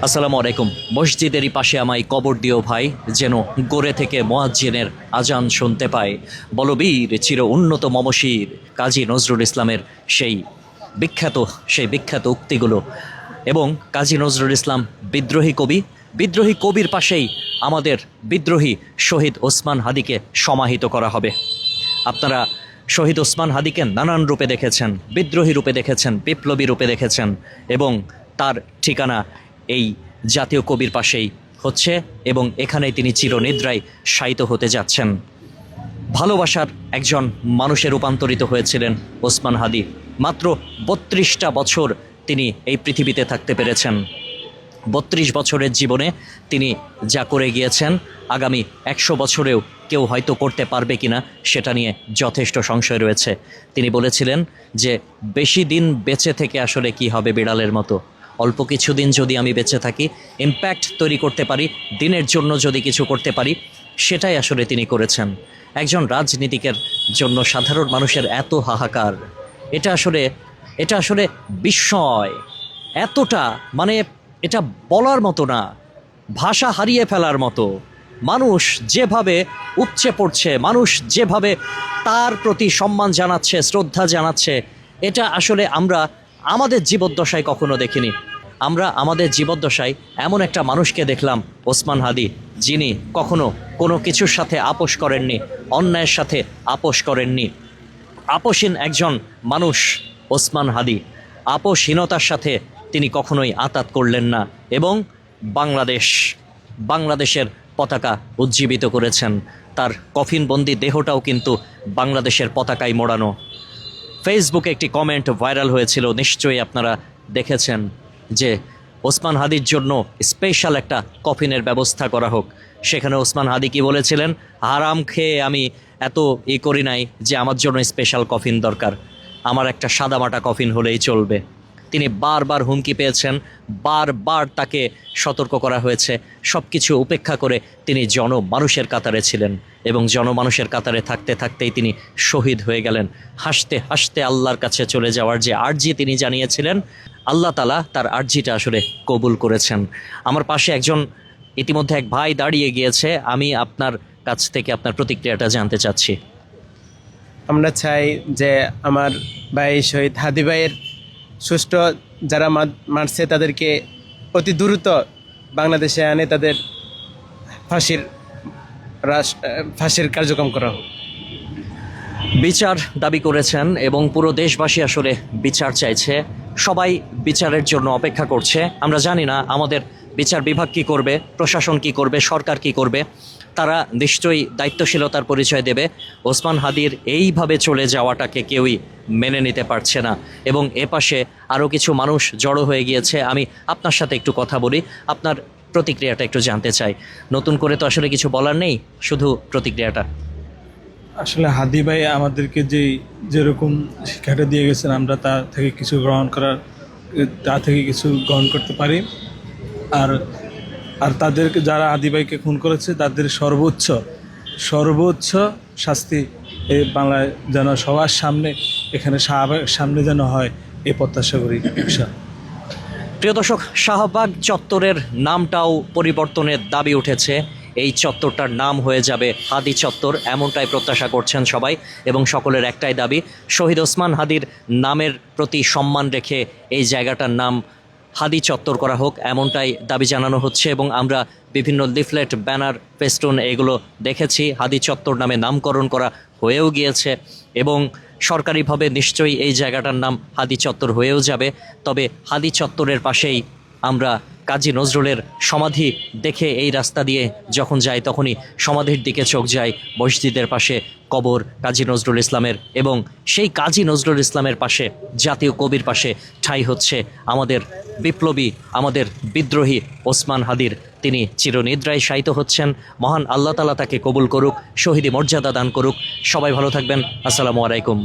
আসসালামু আলাইকুম। মসজিদেরই পাশে আমায় কবর দিও ভাই, যেন গোরে থেকে মুয়াজ্জিনের আজান শুনতে পায়। বলবীর চির উন্নত মমশির কাজী নজরুল ইসলামের সেই বিখ্যাত উক্তিগুলো। এবং কাজী নজরুল ইসলাম বিদ্রোহী কবির পাশেই আমাদের বিদ্রোহী শহীদ ওসমান হাদিকে সমাহিত করা হবে। আপনারা শহীদ ওসমান হাদিকে নানান রূপে দেখেছেন, বিদ্রোহী রূপে দেখেছেন, বিপ্লবী রূপে দেখেছেন, এবং তার ঠিকানা এই জাতীয় কবির পাশেই হচ্ছে, এবং এখানেই তিনি চিরনিদ্রায় শায়িত হতে যাচ্ছেন। ভালোবাসার একজন মানুষে রূপান্তরিত হয়েছিলেন ওসমান হাদি। মাত্র ৩২টা বছর তিনি এই পৃথিবীতে থাকতে পেরেছেন। ৩২ বছরের জীবনে তিনি যা করে গিয়েছেন, আগামী ১০০ বছরেও কেউ হয়তো করতে পারবে কিনা সেটা নিয়ে যথেষ্ট সংশয় রয়েছে। তিনি বলেছিলেন যে বেশি দিন বেঁচে থেকে আসলে কি হবে, বিড়ালের মতো। অল্প কিছুদিন যদি আমি বেঁচে থাকি, ইম্প্যাক্ট তৈরি করতে পারি, দিনের জন্য যদি কিছু করতে পারি, সেটাই আসলে তিনি করেছেন। একজন রাজনীতিকের জন্য সাধারণ মানুষের এত হাহাকার, এটা আসলে বিস্ময়। এতটা এটা বলার মতো না, ভাষা হারিয়ে ফেলার মতো। মানুষ যেভাবে উপচে পড়ছে, মানুষ যেভাবে তার প্রতি সম্মান জানাচ্ছে, শ্রদ্ধা জানাচ্ছে, এটা আসলে আমরা আমাদের জীবদ্দশায় কখনো দেখিনি। আমরা আমাদের জীবদ্দশায় এমন একটা মানুষকে দেখলাম, ওসমান হাদি, যিনি কখনো কোনো কিছুর সাথে আপোষ করেননি, অন্যায়ের সাথে আপোষ করেননি। আপোষহীন একজন মানুষ ওসমান হাদি। আপোষহীনতার সাথে তিনি কখনোই আঁতাত করলেন না, এবং বাংলাদেশের পতাকা উজ্জীবিত করেছেন। তার কফিনবন্দি দেহটাও কিন্তু বাংলাদেশের পতাকায় মোড়ানো। ফেসবুকে একটি কমেন্ট ভাইরাল হয়েছিল, নিশ্চয়ই আপনারা দেখেছেন, যে ওসমান হাদির জন্য স্পেশাল একটা কফিনের ব্যবস্থা করা হোক। সেখানে ওসমান হাদি কি বলেছিলেন? হারাম খেয়ে আমি এত করি নাই যে আমার জন্য স্পেশাল কফিন দরকার, আমার একটা সাদামাটা কফিন হলেই চলবে। তিনি বারবার হুমকি পেয়েছেন, বারবার তাকে সতর্ক করা হয়েছে। সব কিছু উপেক্ষা করে তিনি জনমানুষের কাতারে ছিলেন, এবং জনমানুষের কাতারে থাকতে থাকতেই তিনি শহীদ হয়ে গেলেন। হাসতে হাসতে আল্লাহর কাছে চলে যাওয়ার যে আর্জি তিনি জানিয়েছিলেন, আল্লাহ তাআলা তার আর্জিটা আসলে কবুল করেছেন। আমার পাশে ইতিমধ্যে এক ভাই দাঁড়িয়ে গিয়েছে, আমি আপনার কাছ থেকে আপনার প্রতিক্রিয়াটা জানতে চাচ্ছি। আমরা চাই যে আমার ভাই শহীদ হাদি ভাইয়ের সুষ্ঠু যারা মারছে তাদেরকে অতি দ্রুত বাংলাদেশে আনে তাদের ফাঁসির কার্যক্রম করা হোক। বিচার দাবি করেছেন, এবং পুরো দেশবাসী আসলে বিচার চাইছে। সবাই বিচারের জন্য অপেক্ষা করছে। আমরা জানি না আমাদের বিচার বিভাগ কী করবে, প্রশাসন কী করবে, সরকার কী করবে। তারা নিশ্চয়ই দায়িত্বশীলতার পরিচয় দেবে। ওসমান হাদির এইভাবে চলে যাওয়াটাকে কেউই মেনে নিতে পারছে না, এবং এপাশে আরও কিছু মানুষ জড়ো হয়ে গিয়েছে। আমি আপনার সাথে একটু কথা বলি, আপনার প্রতিক্রিয়াটা একটু জানতে চাই। নতুন করে তো আসলে কিছু বলার নেই, শুধু প্রতিক্রিয়াটা। আসলে হাদি ভাই আমাদেরকে যেরকম শিক্ষাটা দিয়ে গেছেন, আমরা তা থেকে কিছু গ্রহণ করতে পারি। আর তাদেরকে যারা হাদি ভাইকে খুন করেছে তাদের সর্বোচ্চ শাস্তি এই বাংলায় যেন সবার সামনে যেন হয়, এই প্রত্যাশা করি। প্রিয় দর্শক, শাহবাগ চত্বরের নামটাও পরিবর্তনের দাবি উঠেছে। এই চত্বরটার নাম হয়ে যাবে হাদি চত্বর, এমনটাই প্রত্যাশা করছেন সবাই, এবং সকলের একটাই দাবি, শহীদ ওসমান হাদির নামের প্রতি সম্মান রেখে এই জায়গাটার নাম হাদি চত্বর করা হোক, এমনটাই দাবি জানানো হচ্ছে। এবং আমরা বিভিন্ন লিফলেট, ব্যানার, ফেস্টুন এগুলো দেখেছি। হাদি চত্বর নামে নামকরণ করা হয়েও গিয়েছে, এবং সরকারিভাবে নিশ্চয়ই এই জায়গাটার নাম হাদি চত্বর হয়েও যাবে। তবে হাদি চত্বরের পাশেই আমরা কাজী নজরুলের সমাধি দেখে এই রাস্তা দিয়ে যখন যাই, তখনই সমাধির দিকে চোখ যায়। মসজিদের পাশে কবর কাজী নজরুল ইসলামের, এবং সেই কাজী নজরুল ইসলামের পাশে জাতীয় কবির পাশে ঠাঁই হচ্ছে আমাদের বিপ্লবী, আমাদের বিদ্রোহী ওসমান হাদির। তিনি চিরনিদ্রায় শায়িত হচ্ছেন। মহান আল্লাহ তাআলা তাকে কবুল করুক, শহীদি মর্যাদা দান করুক। সবাই ভালো থাকবেন। আসসালামু আলাইকুম।